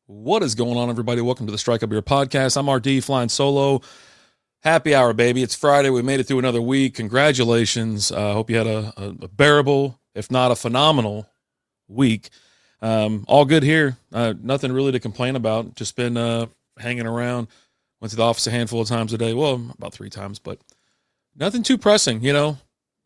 What is going on, everybody? Welcome to the Strike Up Beer Podcast. I'm RD, flying solo. Happy hour, baby. It's Friday. We made it through another week. Congratulations. I hope you had a bearable, if not a phenomenal week. All good here. Nothing really to complain about. Just been hanging around. Went to the office a handful of times a day. Well, about 3 times, but nothing too pressing, you know.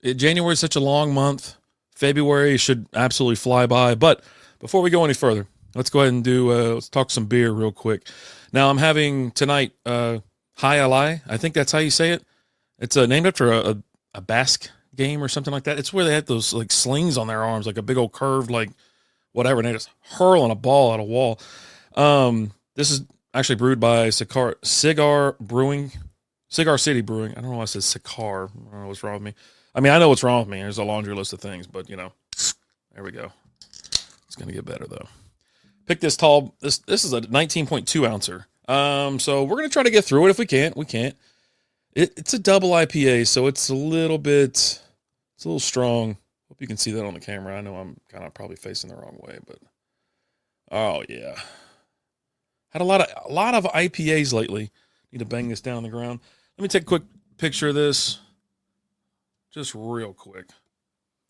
January is such a long month. February should absolutely fly by. But before we go any further, let's go ahead and let's talk some beer real quick. Now, I'm having tonight Jai Alai. I think that's how you say it. It's named after a Basque game or something like that. It's where they had those like slings on their arms, like a big old curved, like whatever, and they just hurling a ball at a wall. This is actually brewed by Cigar Brewing, Cigar City Brewing. I don't know why I said Cigar. I don't know what's wrong with me. I mean, I know what's wrong with me. There's a laundry list of things, but, you know, there we go. It's going to get better, though. Pick this tall. This is a 19.2 ouncer. So we're going to try to get through it if we can't. We can't. It's a double IPA, so it's a little strong. Hope you can see that on the camera. I know I'm kind of probably facing the wrong way, but oh, yeah. Had a lot of IPAs lately. Need to bang this down on the ground. Let me take a quick picture of this. Just real quick.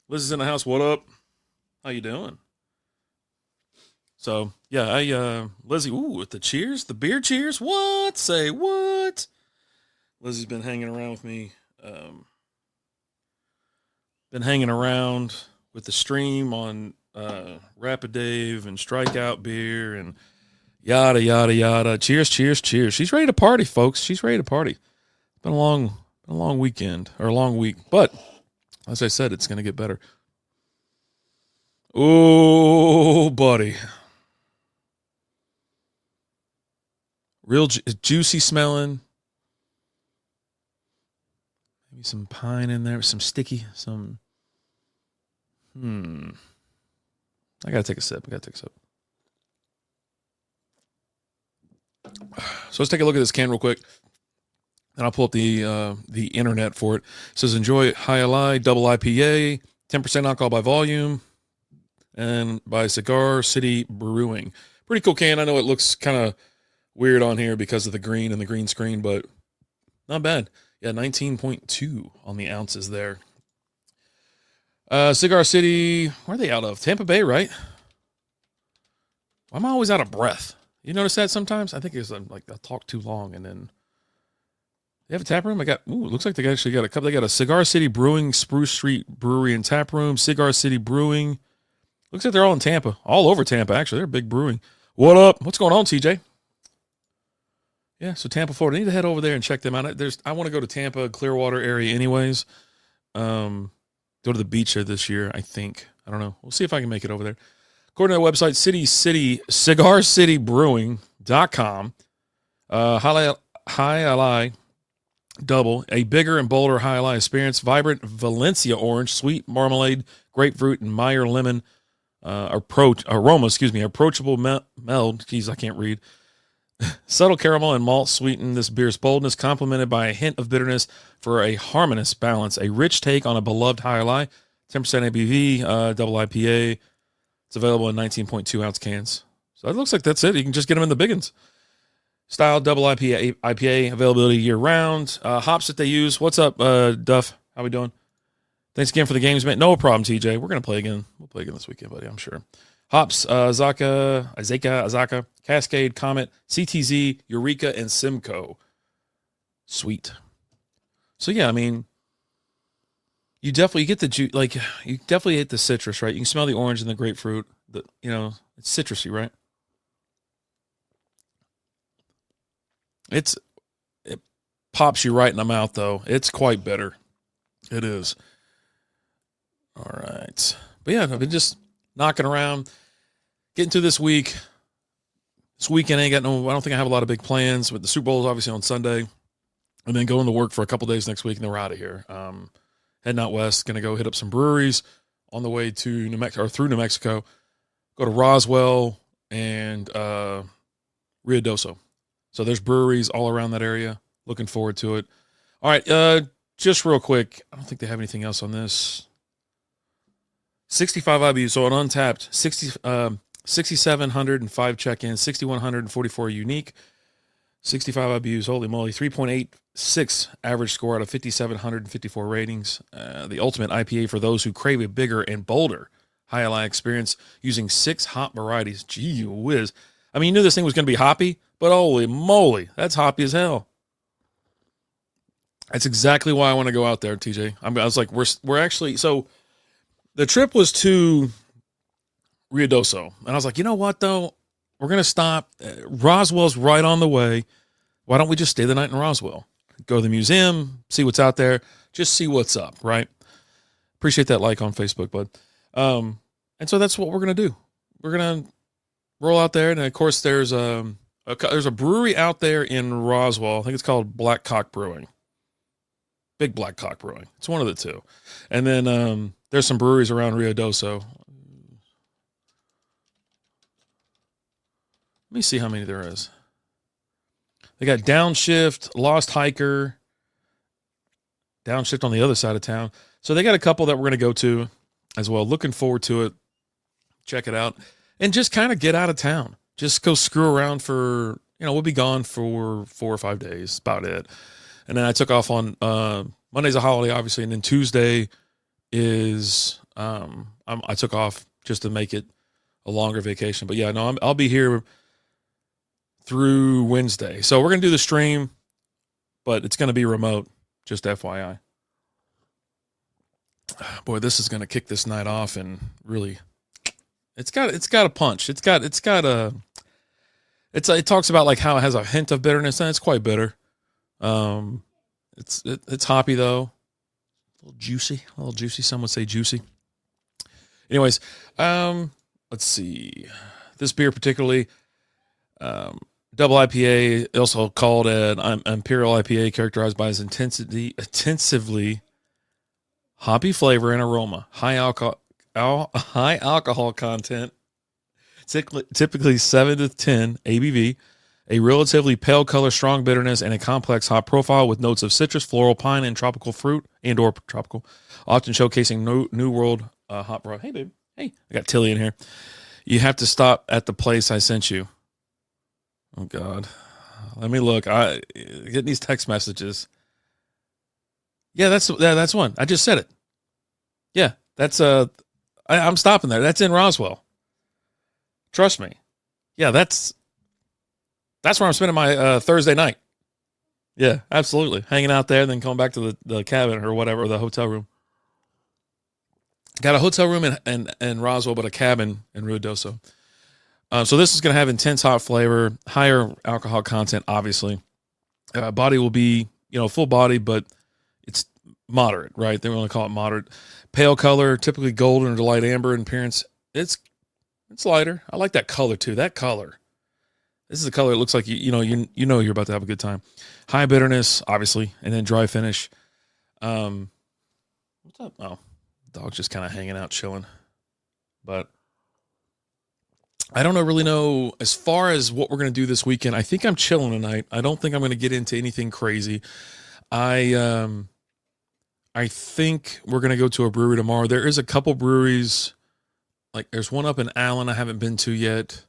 Liz is in the house. What up? How you doing? So, yeah, Lizzie, with the cheers, the beer cheers. What? Say what? Lizzie's been hanging around with me. Been hanging around with the stream on Rapid Dave and Strikeout Beer and yada, yada, yada. Cheers, cheers, cheers. She's ready to party, folks. She's ready to party. It's been a long weekend, or a long week. But, as I said, it's going to get better. Oh, buddy. Real juicy smelling. Maybe some pine in there, some sticky, some. I got to take a sip. So let's take a look at this can real quick. And I'll pull up the internet for it. It says, enjoy Jai Alai Double IPA, 10% alcohol by volume, and by Cigar City Brewing. Pretty cool can. I know it looks kind of weird on here because of the green and the green screen, but not bad. Yeah, 19.2 on the ounces there. Cigar City, where are they out of? Tampa Bay, right? I'm always out of breath. You notice that sometimes? I think it's like I talk too long and then. They have a tap room? It looks like they actually got a couple. They got a Cigar City Brewing, Spruce Street Brewery and Tap Room, Cigar City Brewing. Looks like they're all in Tampa. All over Tampa, actually. They're big brewing. What up? What's going on, TJ? Yeah, so Tampa, Florida. I need to head over there and check them out. I want to go to Tampa, Clearwater area anyways. Go to the beach there this year, I think. I don't know. We'll see if I can make it over there. According to their website, cigarcitybrewing.com. Jai Alai Double, a bigger and bolder Jai Alai experience, vibrant Valencia orange, sweet marmalade, grapefruit, and Meyer lemon approachable meld. Geez, I can't read. Subtle caramel and malt sweeten this beer's boldness, complemented by a hint of bitterness for a harmonious balance. A rich take on a beloved Jai Alai, 10% ABV, double IPA. It's available in 19.2 ounce cans. So it looks like that's it. You can just get them in the biggins. Style double IPA availability year round. Hops that they use. What's up, Duff? How we doing? Thanks again for the games, man. No problem, TJ. We're gonna play again. We'll play again this weekend, buddy. I'm sure. Hops: Azaka, Cascade, Comet, CTZ, Eureka, and Simcoe. Sweet. So yeah, I mean, you definitely get the juice. Like you definitely hit the citrus, right? You can smell the orange and the grapefruit. It's citrusy, right? It pops you right in the mouth, though. It's quite bitter. It is. All right. But yeah, I've been just knocking around, getting to this week. This weekend, I don't think I have a lot of big plans, but the Super Bowl is obviously on Sunday. And then going to work for a couple days next week, and then we're out of here. Heading out west, going to go hit up some breweries on the way to New Mexico, or through New Mexico. Go to Roswell and Ruidoso. So there's breweries all around that area. Looking forward to it. All right, just real quick. I don't think they have anything else on this. 65 IBU, so an untapped 6,705 check-ins, 6,144 unique, 65 IBUs. Holy moly, 3.86 average score out of 5,754 ratings. The ultimate IPA for those who crave a bigger and bolder Jai Alai experience using 6 hop varieties. Gee whiz. I mean, you knew this thing was going to be hoppy, but holy moly, that's hoppy as hell. That's exactly why I want to go out there, TJ. I was like, we're actually, so the trip was to Ruidoso. And I was like, you know what, though? We're going to stop. Roswell's right on the way. Why don't we just stay the night in Roswell? Go to the museum, see what's out there, just see what's up, right? Appreciate that like on Facebook, bud. And so that's what we're going to do. We're going to roll out there. And, of course, there's a brewery out there in Roswell. I think it's called Black Cock Brewing. Big Black Cock Brewing. It's one of the two. And then there's some breweries around Ruidoso. Let me see how many there is. They got Downshift, Lost Hiker, Downshift on the other side of town. So they got a couple that we're going to go to as well. Looking forward to it. Check it out. And just kind of get out of town. Just go screw around for, we'll be gone for 4 or 5 days. About it. And then I took off on Monday's a holiday, obviously. And then Tuesday is I took off just to make it a longer vacation. But yeah, no, I'll be here through Wednesday. So we're going to do the stream, but it's going to be remote, just FYI. Boy, this is going to kick this night off and really, it's got a punch. It talks about like how it has a hint of bitterness, and it's quite bitter. It's hoppy though. A little juicy. Some would say juicy. Anyways, let's see. This beer particularly, double IPA, also called an Imperial IPA, characterized by its intensively hoppy flavor and aroma, high alcohol content, typically 7 to 10 ABV, a relatively pale color, strong bitterness, and a complex hop profile with notes of citrus, floral, pine, and tropical fruit, and/or tropical, often showcasing New World hop variety. Hey, babe. Hey, I got Tilly in here. You have to stop at the place I sent you. Oh, God. Let me look. I getting these text messages. Yeah, that's one. I just said it. Yeah, that's I'm stopping there. That's in Roswell. Trust me. Yeah, that's where I'm spending my Thursday night. Yeah, absolutely. Hanging out there, then coming back to the cabin or whatever, the hotel room. Got a hotel room in Roswell, but a cabin in Ruidoso. So this is going to have intense hop flavor, higher alcohol content, obviously. Body will be, full body, but it's moderate, right? They want to call it moderate. Pale color, typically golden or light amber in appearance. It's lighter. I like that color too. That color. This is the color. It looks like you're about to have a good time. High bitterness, obviously, and then dry finish. What's up? Oh, dog's just kind of hanging out, chilling. But I don't really know as far as what we're going to do this weekend. I think I'm chilling tonight. I don't think I'm going to get into anything crazy. I think we're going to go to a brewery tomorrow. There is a couple breweries. Like there's one up in Allen I haven't been to yet.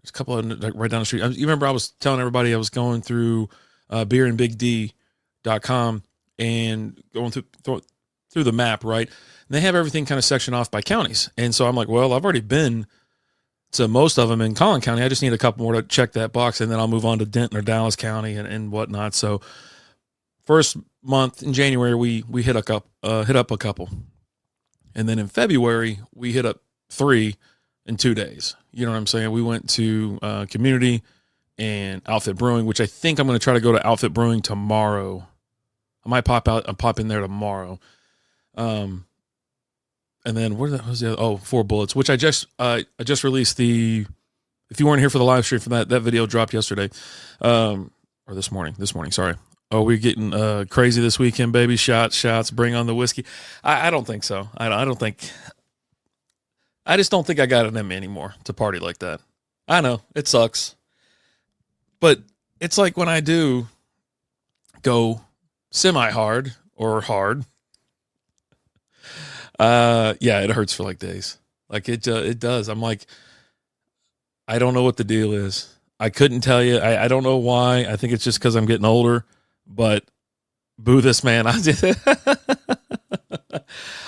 There's a couple right down the street. You remember I was telling everybody I was going through beerandbigd.com and going through the map, right? And they have everything kind of sectioned off by counties. And so I'm like, well, I've already been to most of them in Collin County. I just need a couple more to check that box, and then I'll move on to Denton or Dallas County and whatnot. So first month in January, we hit up a couple. And then in February, we hit up 3 in 2 days. You know what I'm saying? We went to Community and Outfit Brewing, which I think I'm going to try to go to Outfit Brewing tomorrow. I might pop in there tomorrow. And then where was the other? Oh, 4 Bullets, which I just released if you weren't here for the live stream from that video dropped yesterday, or this morning, sorry. Oh, we're getting crazy this weekend, baby. Shots, bring on the whiskey. I don't think so. I just don't think I got it in me anymore to party like that. I know it sucks, but it's like when I do go semi-hard or hard, yeah, it hurts for like days. Like it does. I'm like, I don't know what the deal is. I couldn't tell you. I don't know why. I think it's just because I'm getting older, but boo this man.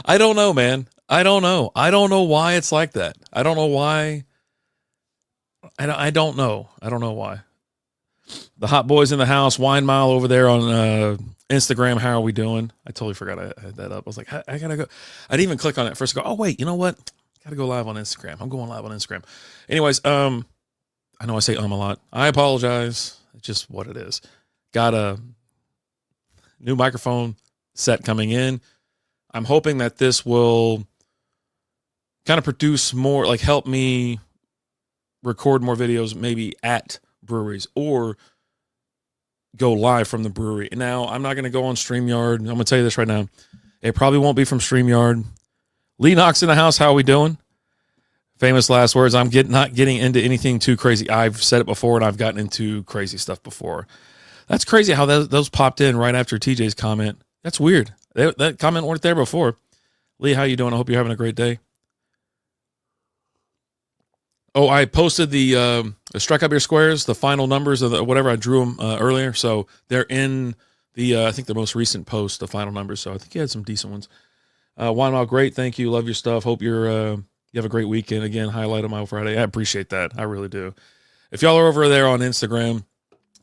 I don't know, man. I don't know. I don't know why it's like that. I don't know why. I don't know. I don't know why. The hot boys in the house, Wine Mile over there on Instagram. How are we doing? I totally forgot I had that up. I was like, I gotta go. I didn't even click on it first. I go, oh wait, you know what? Gotta go live on Instagram. I'm going live on Instagram. Anyways, I know I say a lot. I apologize. It's just what it is. Got a new microphone set coming in. I'm hoping that this will kind of produce more, like help me record more videos, maybe at breweries or go live from the brewery. Now, I'm not going to go on StreamYard. I'm going to tell you this right now. It probably won't be from StreamYard. Lee Knox in the house. How are we doing? Famous last words. I'm not getting into anything too crazy. I've said it before, and I've gotten into crazy stuff before. That's crazy how those popped in right after TJ's comment. That's weird. That comment weren't there before. Lee, how you doing? I hope you're having a great day. Oh, I posted the Strike Up Your Squares, the final numbers of whatever I drew them earlier. So they're in the, I think the most recent post, the final numbers. So I think you had some decent ones. Wine Mile, great. Thank you. Love your stuff. Hope you have a great weekend. Again, highlight of my Friday. I appreciate that. I really do. If y'all are over there on Instagram,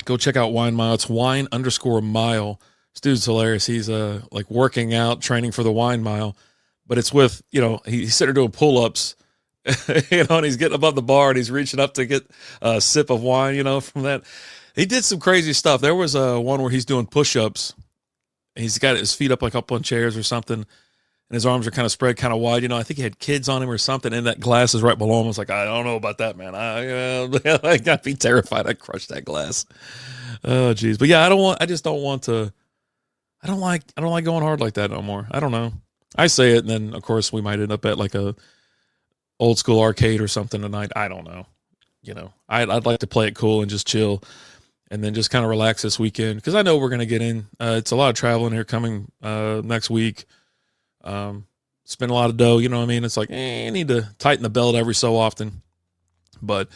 go check out Wine Mile. It's wine_mile. This dude's hilarious. He's like working out, training for the Wine Mile, but it's with, he's sitting there doing pull-ups. And he's getting above the bar and he's reaching up to get a sip of wine, from that. He did some crazy stuff. There was one where he's doing push-ups. He's got his feet up like up on chairs or something, and his arms are kind of spread kind of wide. I think he had kids on him or something, and that glass is right below him. I was like, I don't know about that, man. I'd be terrified. I'd crush that glass. Oh, geez. But yeah, I don't like going hard like that no more. I don't know. I say it, and then, of course, we might end up at like a old school arcade or something tonight. I don't know. I'd like to play it cool and just chill and then just kind of relax this weekend because I know we're going to get in. It's a lot of traveling here coming next week. Spend a lot of dough, you know what I mean? It's like, I need to tighten the belt every so often. But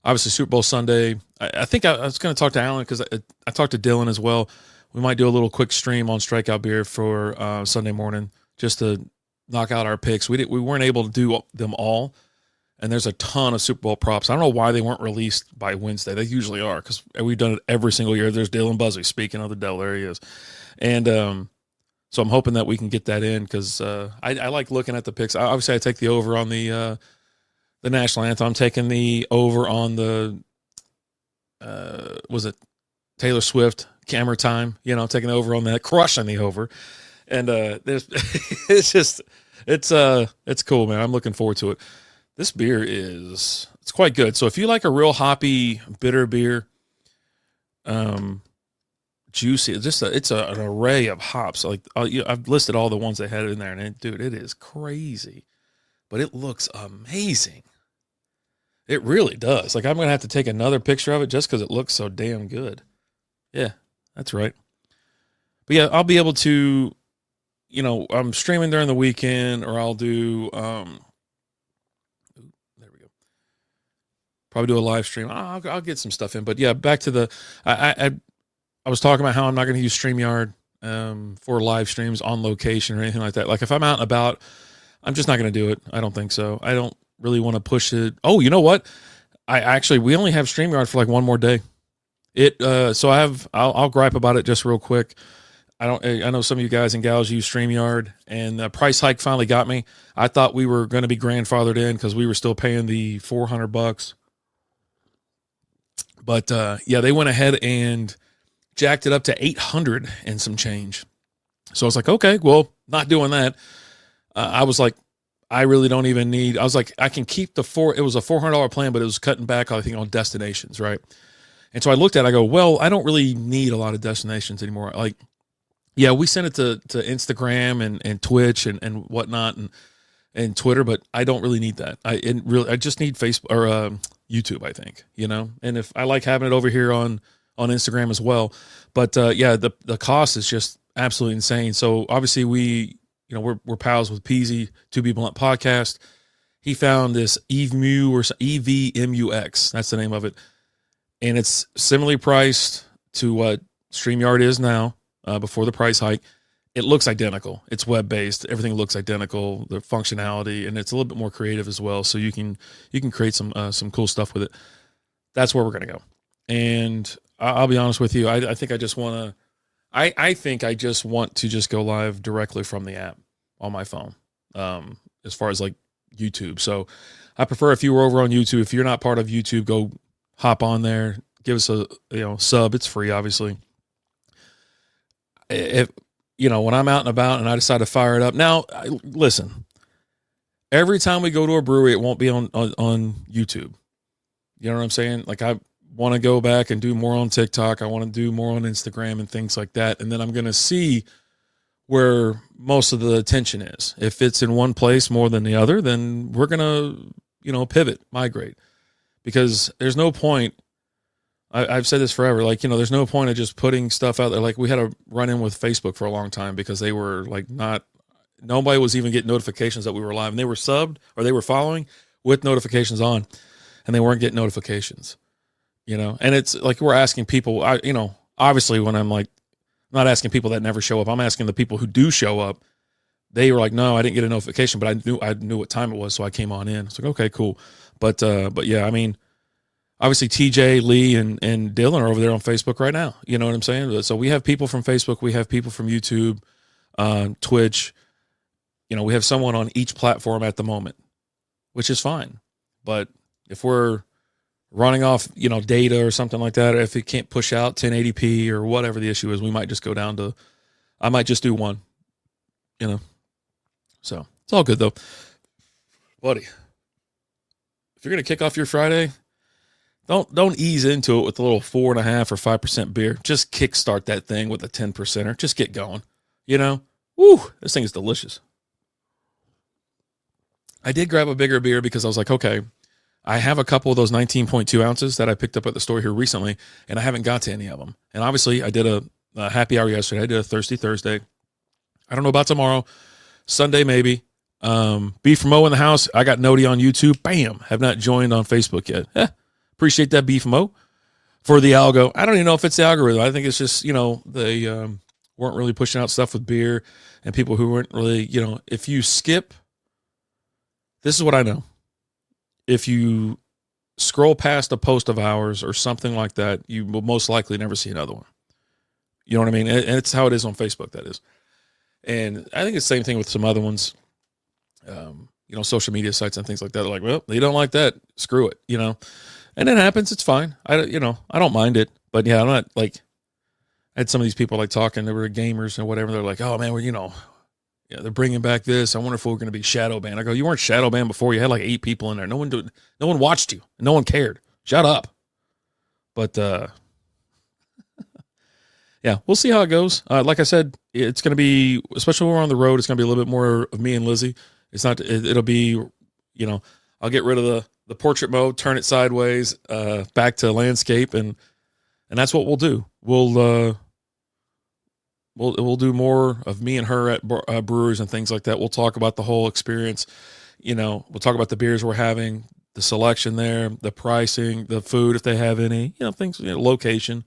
obviously Super Bowl Sunday, I think I was going to talk to Alan because I talked to Dylan as well. We might do a little quick stream on Strikeout Beer for Sunday morning just to knock out our picks. We weren't able to do them all, and there's a ton of Super Bowl props. I don't know why they weren't released by Wednesday. They usually are because we've done it every single year. There's Dylan Buzzley. Speaking of the devil, there he is. And so I'm hoping that we can get that in because I like looking at the picks. Obviously, I take the over on the national anthem. I'm taking the over on the was it Taylor Swift Camera Time? Taking the over on that, crushing the over. And there's it's cool, man. I'm looking forward to it. This beer it's quite good. So if you like a real hoppy, bitter beer, juicy, it's an array of hops. Like I've listed all the ones they had in there, and dude, it is crazy, but it looks amazing. It really does. Like I'm gonna have to take another picture of it just because it looks so damn good. Yeah, that's right. But yeah, I'll be able to. I'm streaming during the weekend, or I'll do, there we go. Probably do a live stream. I'll get some stuff in, but yeah, back to I was talking about how I'm not going to use StreamYard, for live streams on location or anything like that. Like if I'm out and about, I'm just not going to do it. I don't think so. I don't really want to push it. Oh, you know what? We only have StreamYard for like one more day. So I'll gripe about it just real quick. I know some of you guys and gals use StreamYard, and the price hike finally got me. I thought we were going to be grandfathered in because we were still paying the $400. But yeah, they went ahead and jacked it up to 800 and some change. So I was like, okay, well, not doing that. I was like, I really don't even need. I was like, I can keep it was a $400 plan, but it was cutting back, I think, on destinations, right? And so I looked at it, I go, well, I don't really need a lot of destinations anymore. Like, yeah, we sent it to Instagram and Twitch and whatnot and Twitter, but I don't really need that. I just need Facebook or YouTube, I think, And if I like having it over here on Instagram as well, but yeah, the cost is just absolutely insane. So obviously we're pals with Peasy, 2 B Blunt Podcast. he found this EVMUX. That's the name of it. And it's similarly priced to what StreamYard is now, before the price hike. It looks identical. It's web-based. Everything looks identical, the functionality, and it's a little bit more creative as well. So you can create some cool stuff with it. That's where we're going to go. And I'll be honest with you. I think I just want to, I think I just want to just go live directly from the app on my phone. As far as like YouTube. So I prefer if you were over on YouTube, if you're not part of YouTube, go hop on there, give us a, sub. It's free, obviously. If, when I'm out and about and I decide to fire it up now, listen, every time we go to a brewery, it won't be on YouTube. You know what I'm saying? Like I want to go back and do more on TikTok. I want to do more on Instagram and things like that. And then I'm going to see where most of the attention is. If it's in one place more than the other, then we're going to, pivot, migrate, because there's no point. I've said this forever. Like, there's no point of just putting stuff out there. Like we had a run in with Facebook for a long time because they were like nobody was even getting notifications that we were live, and they were subbed or they were following with notifications on, and they weren't getting notifications, and it's like, we're asking people, obviously when I'm like, I'm not asking people that never show up. I'm asking the people who do show up. They were like, no, I didn't get a notification, but I knew what time it was. So I came on in. It's like, okay, cool. But yeah, I mean, obviously TJ, Lee, and Dylan are over there on Facebook right now. You know what I'm saying? So we have people from Facebook. We have people from YouTube, Twitch. We have someone on each platform at the moment, which is fine. But if we're running off, data or something like that, or if it can't push out 1080p or whatever the issue is, we might just go down to, I might just do one, So it's all good though. Buddy, if you're going to kick off your Friday, don't ease into it with a little 4.5 or 5% beer. Just kickstart that thing with a 10%er. Just get going. Woo, this thing is delicious. I did grab a bigger beer because I was like, okay, I have a couple of those 19.2 ounces that I picked up at the store here recently, and I haven't got to any of them. And obviously I did a happy hour yesterday. I did a Thirsty Thursday. I don't know about tomorrow. Sunday, maybe. Beef Mo in the house. I got Nody on YouTube. Bam. Have not joined on Facebook yet. Appreciate that, Beef Mo, for the algo. I don't even know if it's the algorithm. I think it's just, they weren't really pushing out stuff with beer, and people who weren't really, if you skip, this is what I know. If you scroll past a post of ours or something like that, you will most likely never see another one. You know what I mean? And it's how it is on Facebook, that is. And I think it's the same thing with some other ones, social media sites and things like that. They're like, well, they don't like that. Screw it, And it happens. It's fine. I don't mind it. But yeah, I'm not like, I had some of these people like talking, they were gamers and whatever. They're like, oh man, they're bringing back this. I wonder if we're going to be shadow banned. I go, you weren't shadow banned before. You had like 8 people in there. No one watched you. No one cared. Shut up. But, yeah, we'll see how it goes. Like I said, it's going to be, especially when we're on the road, it's going to be a little bit more of me and Lizzie. It'll be, I'll get rid of the portrait mode, turn it sideways, back to landscape. And that's what we'll do. We'll do more of me and her at breweries and things like that. We'll talk about the whole experience. We'll talk about the beers we're having, the selection there, the pricing, the food, if they have any, things, location.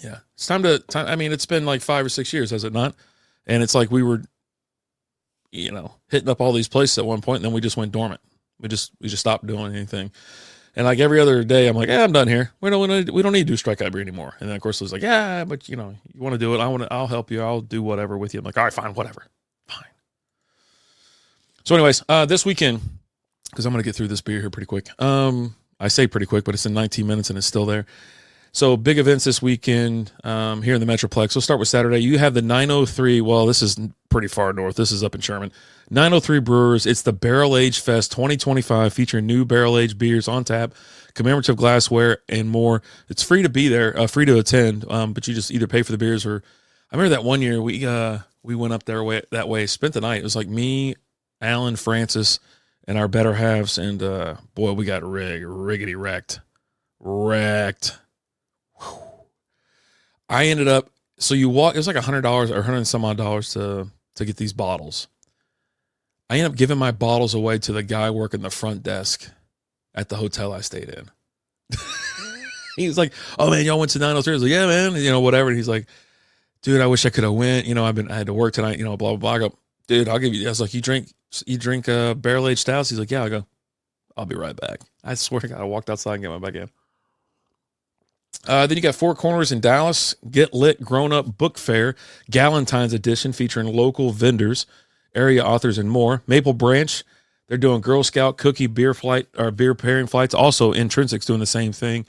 Yeah. It's time. I mean, it's been like 5 or 6 years, has it not? And it's like we were, hitting up all these places at one point, and then we just went dormant. We just stopped doing anything. And like every other day, I'm like, I'm done here. We don't need to do Strike Out Beer anymore. And then of course it was like, yeah, but you want to do it. I'll help you. I'll do whatever with you. I'm like, all right, fine, whatever. Fine. So anyways, this weekend, because I'm going to get through this beer here pretty quick. I say pretty quick, but it's in 19 minutes and it's still there. So big events this weekend here in the Metroplex. We'll start with Saturday. You have the 903. Well, this is pretty far north. This is up in Sherman. 903 Brewers. It's the Barrel Age Fest 2025, featuring new barrel aged beers on tap, commemorative glassware, and more. It's free to be there, free to attend, but you just either pay for the beers or. I remember that one year we went up there that way, spent the night. It was like me, Alan, Francis, and our better halves, and boy, we got riggedy wrecked. I ended up, so you walk, it was like $100 or $100 and some odd dollars to get these bottles. I ended up giving my bottles away to the guy working the front desk at the hotel I stayed in. He was like, "Oh man, y'all went to 903." I was like, "Yeah, man," whatever. And he's like, "Dude, I wish I could have went. I had to work tonight. Blah blah blah." I go, "Dude, I'll give you." I was like, "You drink barrel aged stouts?" He's like, "Yeah." I go, "I'll be right back." I swear to God, I walked outside and got my back in. Then you got Four Corners in Dallas. Get Lit Grown Up Book Fair, Galentine's edition featuring local vendors, area authors, and more. Maple Branch, they're doing Girl Scout cookie beer pairing flights. Also, Intrinsic's doing the same thing.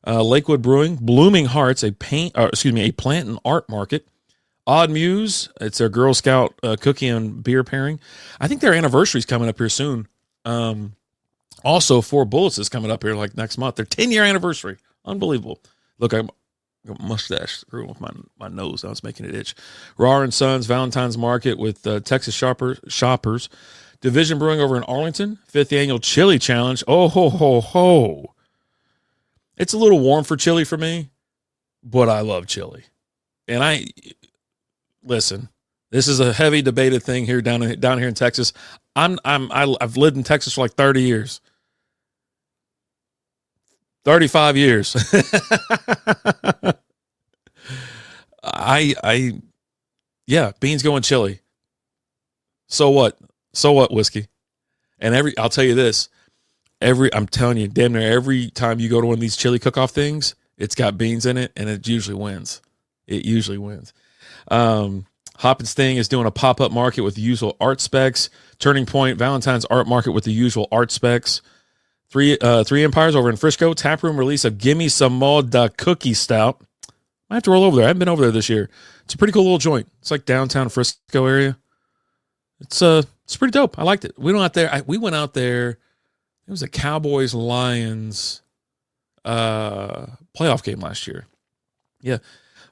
Lakewood Brewing, Blooming Hearts, a plant and art market. Odd Muse, it's their Girl Scout cookie and beer pairing. I think their anniversary's coming up here soon. Also, Four Bullets is coming up here like next month. Their 10-year anniversary. Unbelievable. Look, I got a mustache screwing with my nose. I was making it itch. Raw and Sons, Valentine's Market with Texas Shoppers. Division Brewing over in Arlington, 5th Annual Chili Challenge. Oh, ho, ho, ho. It's a little warm for chili for me, but I love chili. And listen, this is a heavy debated thing here down here in Texas. I've lived in Texas for like 30 years. 35 years. Yeah, beans going chili. So what? Whiskey? And I'll tell you this, I'm telling you, damn near every time you go to one of these chili cook-off things, it's got beans in it, and it usually wins. Hop and Sting is doing a pop-up market with the usual art specs. Turning Point, Valentine's Art Market with the usual art specs. Three Empires over in Frisco, taproom release of Gimme Some More Da Cookie Stout. I have to roll over there. I haven't been over there this year. It's a pretty cool little joint. It's like downtown Frisco area. It's pretty dope. I liked it. We went out there. It was a Cowboys Lions playoff game last year. Yeah.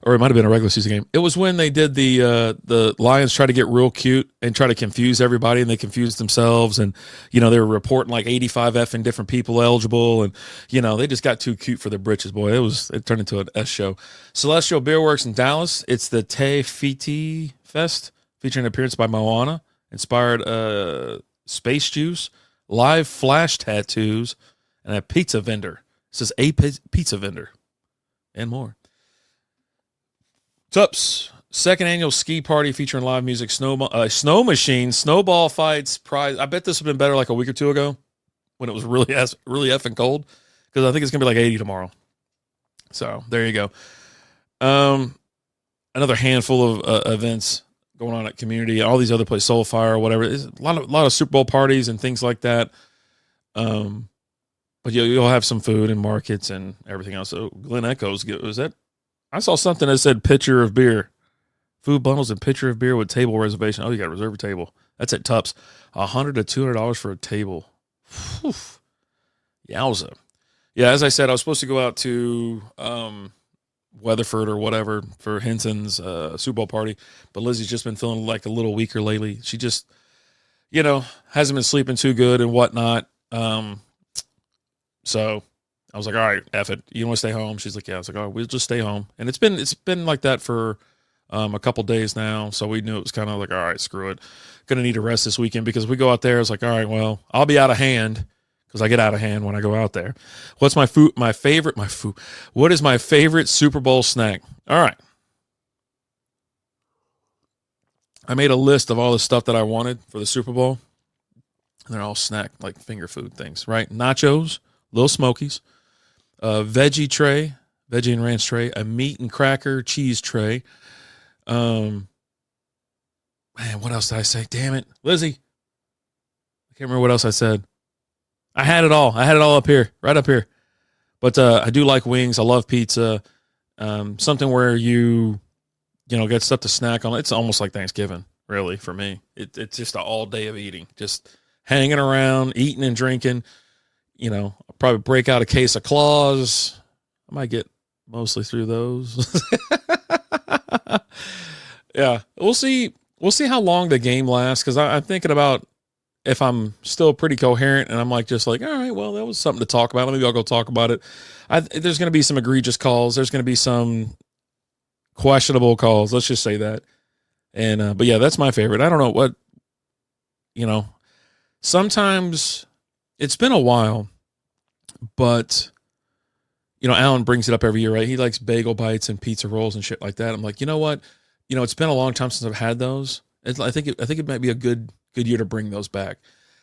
Or it might have been a regular season game. It was when they did the Lions try to get real cute and try to confuse everybody, and they confused themselves, and they were reporting like 85 effing different people eligible, and they just got too cute for their britches, boy. It turned into an S show. Celestial Beer Works in Dallas. It's the Te Fiti Fest featuring an appearance by Moana, inspired space juice, live flash tattoos, and a pizza vendor. It says a pizza vendor and more. Tups, 2nd Annual Ski Party featuring live music, snow machine, snowball fights, prize. I bet this would have been better like a week or two ago when it was really effing cold, because I think it's going to be like 80 tomorrow. So there you go. Another handful of events going on at Community, all these other places, Soulfire, whatever. There's a lot of Super Bowl parties and things like that. But you'll have some food and markets and everything else. So Glen Echoes, was that? I saw something that said pitcher of beer, food bundles and pitcher of beer with table reservation. Oh, you got to reserve a table. That's at Tups. $100 to $200 for a table. Whew. Yowza. Yeah, as I said, I was supposed to go out to Weatherford or whatever for Henson's Super Bowl party, but Lizzie's just been feeling like a little weaker lately. She just, hasn't been sleeping too good and whatnot. So I was like, all right, F it. You want to stay home? She's like, yeah. I was like, oh, we'll just stay home. And it's been like that for a couple days now. So we knew it was kind of like, all right, screw it. Going to need a rest this weekend, because we go out there. It's like, all right, well, I'll be out of hand, because I get out of hand when I go out there. What's my favorite? What is my favorite Super Bowl snack? All right. I made a list of all the stuff that I wanted for the Super Bowl. And they're all snack, like finger food things, right? Nachos, Little Smokies, veggie and ranch tray, a meat and cracker cheese tray. Man, what else did I say? Damn it, Lizzie. I can't remember what else I said. I had it all up here, right up here. But I do like wings. I love pizza. Something where you get stuff to snack on. It's almost like Thanksgiving, really, for me. It's just an all day of eating, just hanging around, eating and drinking. I'll probably break out a case of Claws. I might get mostly through those. Yeah, we'll see how long the game lasts, because I'm thinking about if I'm still pretty coherent and I'm all right, well, that was something to talk about. Maybe I'll go talk about it. There's going to be some egregious calls. There's going to be some questionable calls. Let's just say that. And but yeah, that's my favorite. I don't know you know, sometimes it's been a while, but Alan brings it up every year, right? He likes bagel bites and pizza rolls and shit like that. I'm like, you know what? It's been a long time since I've had those. I think it might be a good year to bring those back,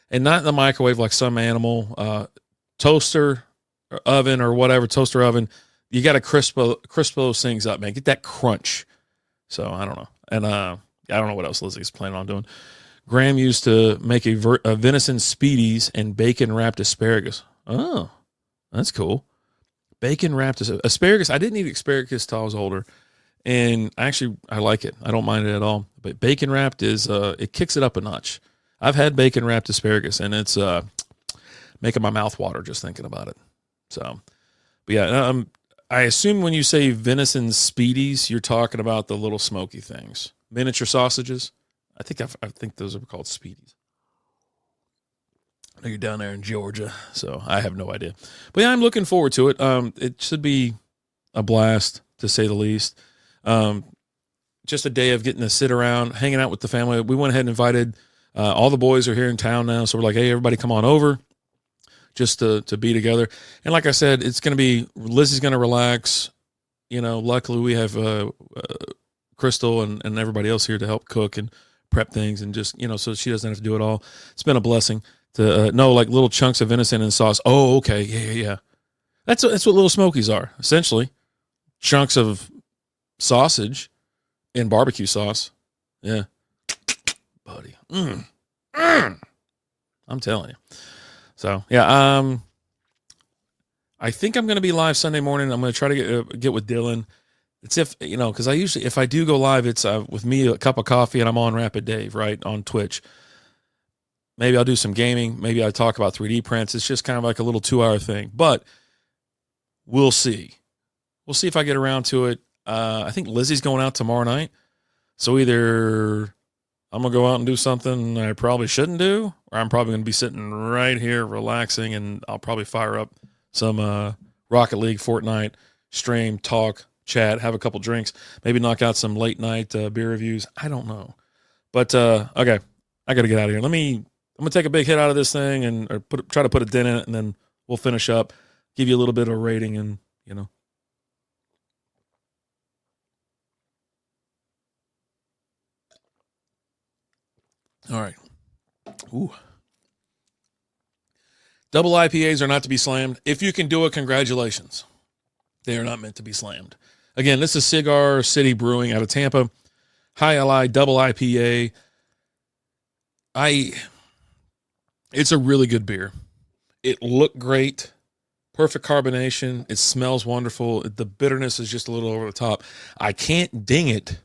and not in the microwave like some animal toaster or oven or whatever toaster oven. You got to crisp those things up, man. Get that crunch. So I don't know, and I don't know what else Lizzie's planning on doing. Graham used to make a venison speedies and bacon wrapped asparagus. Oh, that's cool. Bacon wrapped asparagus. I didn't eat asparagus till I was older, and I like it. I don't mind it at all. But bacon wrapped it kicks it up a notch. I've had bacon wrapped asparagus, and it's making my mouth water just thinking about it. So, but yeah, I assume when you say venison speedies, you're talking about the little smoky things, miniature sausages. I think those are called speedies. I know you're down there in Georgia, so I have no idea. But yeah, I'm looking forward to it. It should be a blast, to say the least. Just a day of getting to sit around, hanging out with the family. We went ahead and invited all the boys are here in town now, so we're like, hey, everybody come on over just to be together. And like I said, it's going to be, Lizzie's going to relax. Luckily we have Crystal and everybody else here to help cook and prep things and just, so she doesn't have to do it all. It's been a blessing to know like little chunks of venison and sauce. Oh, okay. Yeah. That's what little smokies are, essentially. Chunks of sausage in barbecue sauce. Yeah. Buddy. I'm telling you. So, yeah, I think I'm going to be live Sunday morning. I'm going to try to get with Dylan. It's because I usually, if I do go live, it's with me, a cup of coffee, and I'm on Rapid Dave, right, on Twitch. Maybe I'll do some gaming. Maybe I'll talk about 3D prints. It's just kind of like a little 2-hour thing. But we'll see. We'll see if I get around to it. I think Lizzie's going out tomorrow night. So either I'm going to go out and do something I probably shouldn't do, or I'm probably going to be sitting right here relaxing, and I'll probably fire up some Rocket League, Fortnite, stream, talk, chat, have a couple drinks, maybe knock out some late night beer reviews. I don't know. But, okay, I got to get out of here. I'm going to take a big hit out of this thing and try to put a dent in it, and then we'll finish up, give you a little bit of a rating, and, All right. Ooh. Double IPAs are not to be slammed. If you can do it, congratulations. They are not meant to be slammed. Again, this is Cigar City Brewing out of Tampa. Jai Alai Double IPA. It's a really good beer. It looked great. Perfect carbonation. It smells wonderful. The bitterness is just a little over the top. I can't ding it.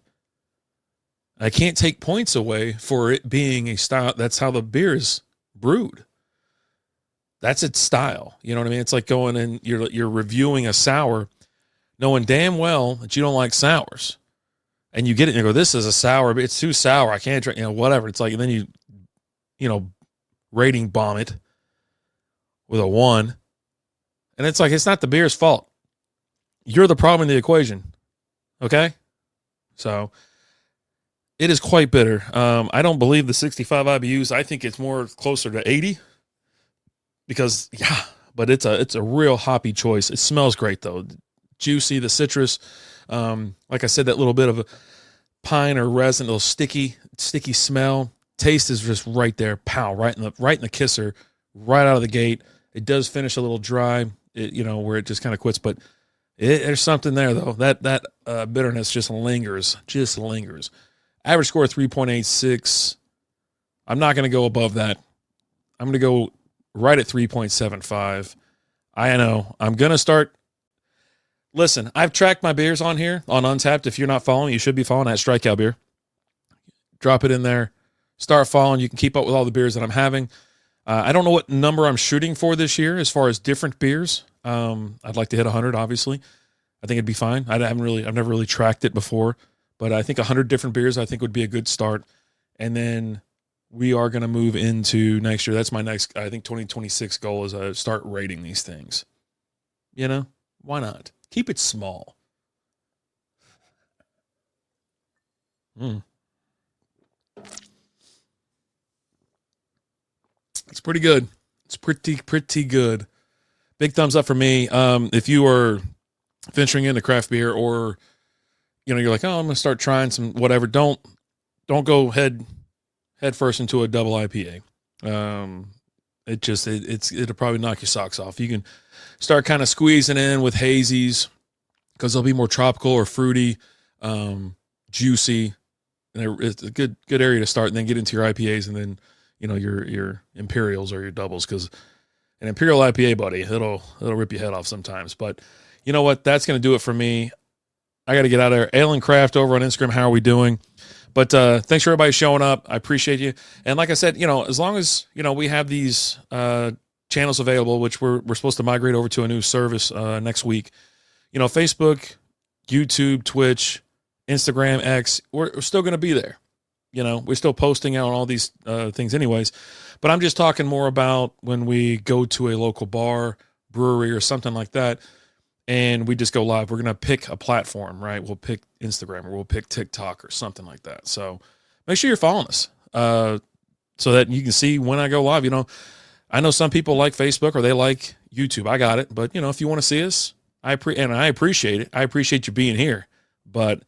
I can't take points away for it being a style. That's how the beer is brewed. That's its style. You know what I mean? It's like going and you're reviewing a sour, knowing damn well that you don't like sours. And you get it and you go, this is a sour, but it's too sour. I can't drink, whatever. It's like, and then you rating bomb it with a 1. And it's like, it's not the beer's fault. You're the problem in the equation. Okay? So it is quite bitter. I don't believe the 65 IBUs. I think it's more closer to 80 because, but it's a real hoppy choice. It smells great though. Juicy, the citrus. Like I said, that little bit of a pine or resin, a little sticky smell. Taste is just right there. Pow, right in the kisser, right out of the gate. It does finish a little dry, where it just kind of quits, but there's something there though. That bitterness just lingers. Average score 3.86. I'm not going to go above that. I'm going to go right at 3.75. I know. I'm going to start. Listen, I've tracked my beers on here on Untapped. If you're not following, you should be following at Strikeout Beer. Drop it in there. Start following. You can keep up with all the beers that I'm having. I don't know what number I'm shooting for this year as far as different beers. I'd like to hit 100, obviously. I think it'd be fine. I've never really tracked it before. But I think 100 different beers I think would be a good start. And then we are going to move into next year. That's my next, I think 2026 goal is start rating these things. Why not? Keep it small. It's pretty good. It's pretty good. Big thumbs up for me. If you are venturing into craft beer, or you're like, oh, I'm gonna start trying some whatever. Don't go head first into a double IPA. It'll probably knock your socks off. You can start kind of squeezing in with hazies, because they'll be more tropical or fruity, juicy, and it's a good area to start, and then get into your IPAs, and then your imperials or your doubles, because an imperial IPA, buddy, it'll rip your head off sometimes. But you know what? That's going to do it for me. I got to get out of there. Ale and Craft over on Instagram. How are we doing? But thanks for everybody showing up. I appreciate you. And like I said, as long as we have these channels available, which we're supposed to migrate over to a new service next week. Facebook, YouTube, Twitch, Instagram, X. We're still going to be there. We're still posting out all these things anyways. But I'm just talking more about when we go to a local bar, brewery, or something like that, and we just go live. We're going to pick a platform, right? We'll pick Instagram, or we'll pick TikTok or something like that. So make sure you're following us so that you can see when I go live. I know some people like Facebook or they like YouTube. I got it. But, if you want to see us, I appreciate it. I appreciate you being here. But,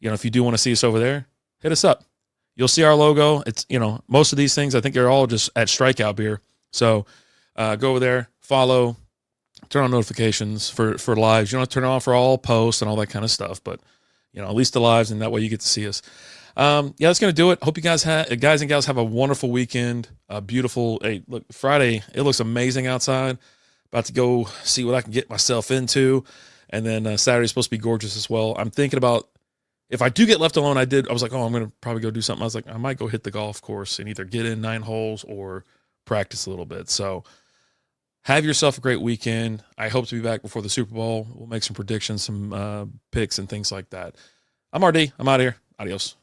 if you do want to see us over there, hit us up. You'll see our logo. It's, most of these things, I think they're all just at Strikeout Beer. So go over there, follow, turn on notifications for lives. You don't have to turn it on for all posts and all that kind of stuff, but at least the lives, and that way you get to see us. That's going to do it. Hope you guys and gals have a wonderful weekend. Beautiful. Hey, look, Friday, it looks amazing outside. About to go see what I can get myself into. And then Saturday's supposed to be gorgeous as well. I'm thinking about, if I do get left alone, I was like, I'm going to probably go do something. I was like, I might go hit the golf course and either get in 9 holes or practice a little bit. So have yourself a great weekend. I hope to be back before the Super Bowl. We'll make some predictions, some picks, and things like that. I'm RD. I'm out of here. Adios.